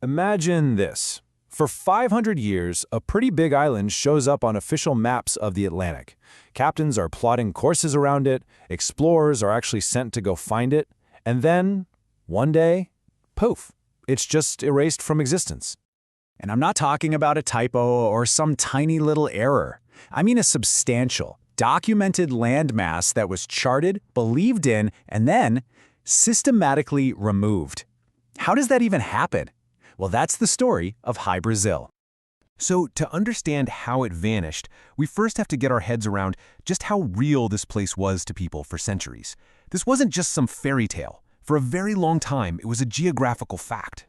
Imagine this. For 500 years, a pretty big island shows up on official maps of the Atlantic. Captains are plotting courses around it, explorers are actually sent to go find it, and then, one day, poof, it's just erased from existence. And I'm not talking about a typo or some tiny little error. I mean a substantial, documented landmass that was charted, believed in, and then systematically removed. How does that even happen? Well, that's the story of High Brazil. So to understand how it vanished, we first have to get our heads around just how real this place was to people for centuries. This wasn't just some fairy tale. For a very long time, it was a geographical fact.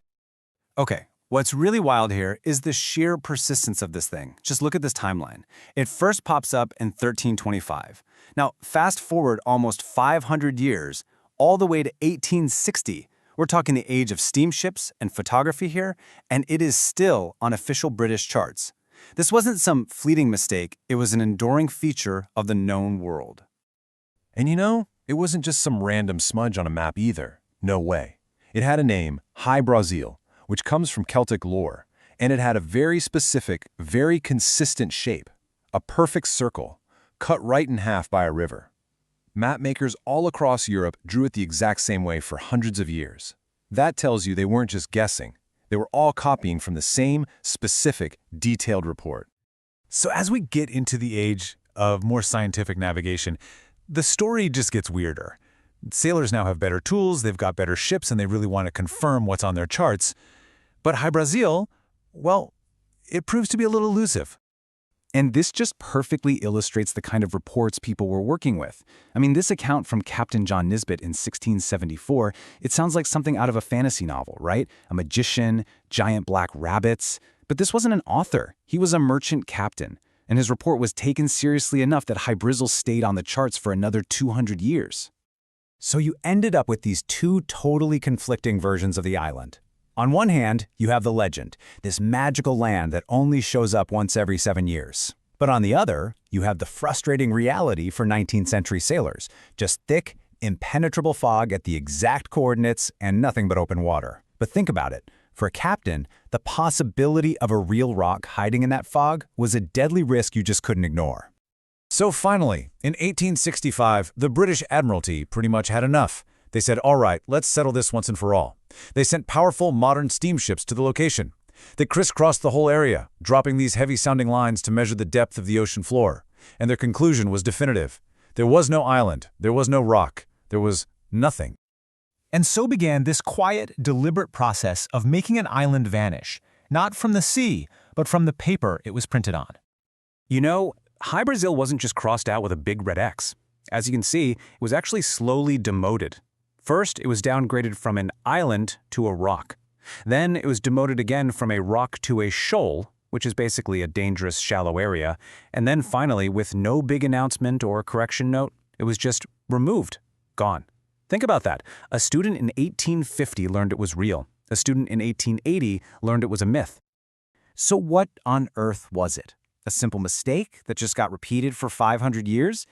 Okay, what's really wild here is the sheer persistence of this thing. Just look at this timeline. It first pops up in 1325. Now, fast forward almost 500 years, all the way to 1860. We're talking the age of steamships and photography here, and it is still on official British charts. This wasn't some fleeting mistake, it was an enduring feature of the known world. And you know, it wasn't just some random smudge on a map either. No way. It had a name, High Brazil, which comes from Celtic lore, and it had a very specific, very consistent shape, a perfect circle, cut right in half by a river. Mapmakers all across Europe drew it the exact same way for hundreds of years. That tells you they weren't just guessing. They were all copying from the same specific, detailed report. So as we get into the age of more scientific navigation, the story just gets weirder. Sailors now have better tools, they've got better ships, and they really want to confirm what's on their charts. But High Brazil, well, it proves to be a little elusive. And this just perfectly illustrates the kind of reports people were working with. I mean, this account from Captain John Nisbet in 1674, it sounds like something out of a fantasy novel, right? A magician, giant black rabbits. But this wasn't an author. He was a merchant captain. And his report was taken seriously enough that High Brazil stayed on the charts for another 200 years. So you ended up with these two totally conflicting versions of the island. On one hand, you have the legend, this magical land that only shows up once every 7 years. But on the other, you have the frustrating reality for 19th century sailors, just thick, impenetrable fog at the exact coordinates and nothing but open water. But think about it. For a captain, the possibility of a real rock hiding in that fog was a deadly risk you just couldn't ignore. So finally, in 1865, the British Admiralty pretty much had enough. They said, all right, let's settle this once and for all. They sent powerful, modern steamships to the location. They crisscrossed the whole area, dropping these heavy-sounding lines to measure the depth of the ocean floor. And their conclusion was definitive. There was no island, there was no rock, there was nothing. And so began this quiet, deliberate process of making an island vanish, not from the sea, but from the paper it was printed on. You know, High Brazil wasn't just crossed out with a big red X. As you can see, it was actually slowly demoted. First, it was downgraded from an island to a rock. Then it was demoted again from a rock to a shoal, which is basically a dangerous, shallow area. And then finally, with no big announcement or correction note, it was just removed, gone. Think about that. A student in 1850 learned it was real. A student in 1880 learned it was a myth. So what on earth was it? A simple mistake that just got repeated for 500 years?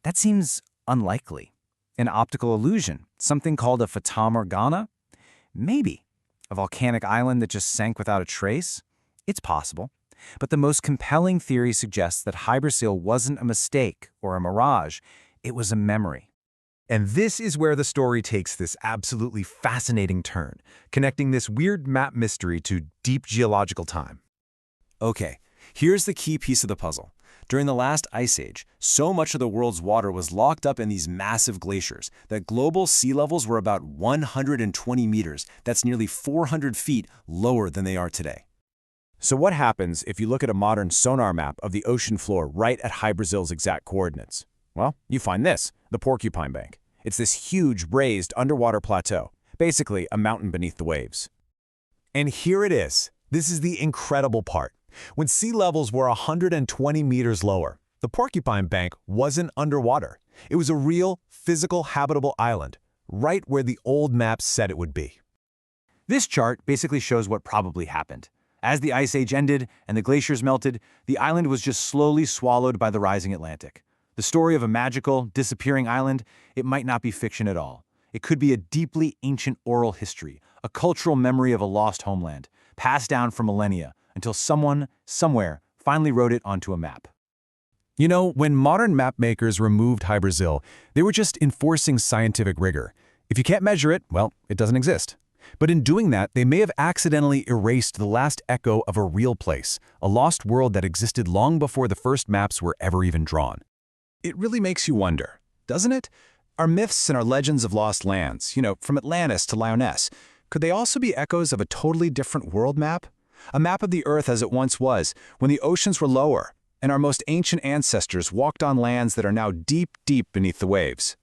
That seems unlikely. An optical illusion, something called a fata morgana? Maybe. A volcanic island that just sank without a trace? It's possible. But the most compelling theory suggests that High Brazil wasn't a mistake or a mirage. It was a memory. And this is where the story takes this absolutely fascinating turn, connecting this weird map mystery to deep geological time. Okay, here's the key piece of the puzzle. During the last ice age, so much of the world's water was locked up in these massive glaciers that global sea levels were about 120 meters. That's nearly 400 feet lower than they are today. So what happens if you look at a modern sonar map of the ocean floor right at High Brazil's exact coordinates? Well, you find this, the Porcupine Bank. It's this huge raised underwater plateau, basically a mountain beneath the waves. And here it is. This is the incredible part. When sea levels were 120 meters lower, the Porcupine Bank wasn't underwater. It was a real, physical, habitable island, right where the old maps said it would be. This chart basically shows what probably happened. As the ice age ended and the glaciers melted, the island was just slowly swallowed by the rising Atlantic. The story of a magical, disappearing island, it might not be fiction at all. It could be a deeply ancient oral history, a cultural memory of a lost homeland, passed down for millennia, until someone, somewhere, finally wrote it onto a map. You know, when modern map makers removed Hy-Brasil, they were just enforcing scientific rigor. If you can't measure it, well, it doesn't exist. But in doing that, they may have accidentally erased the last echo of a real place, a lost world that existed long before the first maps were ever even drawn. It really makes you wonder, doesn't it? Our myths and our legends of lost lands, from Atlantis to Lyonesse, could they also be echoes of a totally different world map? A map of the Earth as it once was, when the oceans were lower, and our most ancient ancestors walked on lands that are now deep, deep beneath the waves.